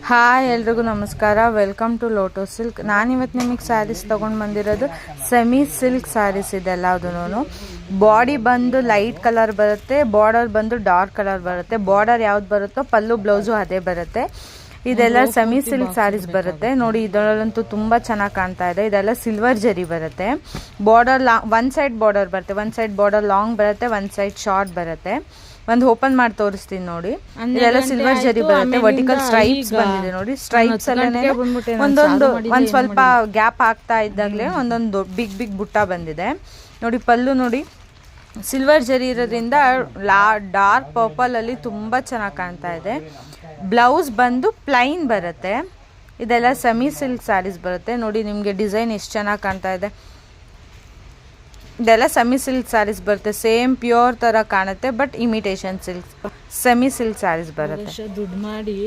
Hi ಎಲ್ರಿಗೂ ನಮಸ್ಕಾರ. Welcome to Lotus Silk. ನಾನಿವತ್ತು ನಿಮಗೆ ಸ್ಯಾರೀಸ್ ತೊಗೊಂಡು ಬಂದಿರೋದು ಸೆಮಿ ಸಿಲ್ಕ್ ಸ್ಯಾರೀಸ್ ಇದೆ ಎಲ್ಲದೂ. ಬಾಡಿ ಬಂದು ಲೈಟ್ ಕಲರ್ ಬರುತ್ತೆ, ಬಾರ್ಡರ್ ಬಂದು ಡಾರ್ಕ್ ಕಲರ್ ಬರುತ್ತೆ. ಬಾರ್ಡರ್ ಯಾವ್ದು ಬರುತ್ತೋ ಪಲ್ಲು ಬ್ಲೌಸು ಅದೇ ಬರುತ್ತೆ. ಇದೆಲ್ಲ ಸೆಮಿ ಸಿಲ್ಕ್ ಸ್ಯಾರೀಸ್ ಬರುತ್ತೆ ನೋಡಿ. ಇದರಲ್ಲಂತೂ ತುಂಬ ಚೆನ್ನಾಗಿ ಕಾಣ್ತಾ ಇದೆ. ಇದೆಲ್ಲ ಸಿಲ್ವರ್ ಜರಿ ಬರುತ್ತೆ. ಬಾರ್ಡರ್ ಒನ್ ಸೈಡ್ ಬಾರ್ಡರ್ ಬರುತ್ತೆ, ಒನ್ ಸೈಡ್ ಬಾರ್ಡರ್ ಲಾಂಗ್ ಬರುತ್ತೆ, ಒನ್ ಸೈಡ್ ಶಾರ್ಟ್ ಬರುತ್ತೆ. ಒಂದು ಓಪನ್ ಮಾಡಿ ತೋರಿಸ್ತೀನಿ ನೋಡಿ. ಇದೆಲ್ಲ ಸಿಲ್ವರ್ ಜರಿ ಬರುತ್ತೆ. ವರ್ಟಿಕಲ್ ಸ್ಟ್ರೈಪ್ಸ್ ಬಂದಿದೆ ನೋಡಿ. ಸ್ಟ್ರೈಪ್ಸ್ ಅಲ್ಲೇ ಒಂದ್ ಸ್ವಲ್ಪ ಗ್ಯಾಪ್ ಆಗ್ತಾ ಇದ್ದಾಗಲೇ ಒಂದೊಂದು ಬಿಗ್ ಬಿಗ್ ಬುಟ್ಟ ಬಂದಿದೆ ನೋಡಿ. ಪಲ್ಲು ನೋಡಿ ಸಿಲ್ವರ್ ಜರಿ ಇರೋದ್ರಿಂದ ಡಾರ್ಕ್ ಪರ್ಪಲ್ ಅಲ್ಲಿ ತುಂಬಾ ಚೆನ್ನಾಗಿ ಕಾಣ್ತಾ ಇದೆ. ಬ್ಲೌಸ್ ಬಂದು ಪ್ಲೈನ್ ಬರುತ್ತೆ. ಇದೆಲ್ಲ ಸೆಮಿ ಸಿಲ್ಕ್ ಸ್ಯಾರೀಸ್ ಬರುತ್ತೆ ನೋಡಿ. ನಿಮಗೆ ಡಿಸೈನ್ ಎಷ್ಟು ಚೆನ್ನಾಗಿ ಕಾಣ್ತಾ ಇದೆ. ಇದೆಲ್ಲ ಸೆಮಿ ಸಿಲ್ಕ್ ಸ್ಯಾರೀಸ್ ಬರುತ್ತೆ. ಸೇಮ್ ಪ್ಯೂರ್ ಥರ ಕಾಣುತ್ತೆ, but imitation silk semi silk saris ಬರುತ್ತೆ. ದುಡ್ಡು ಮಾಡಿ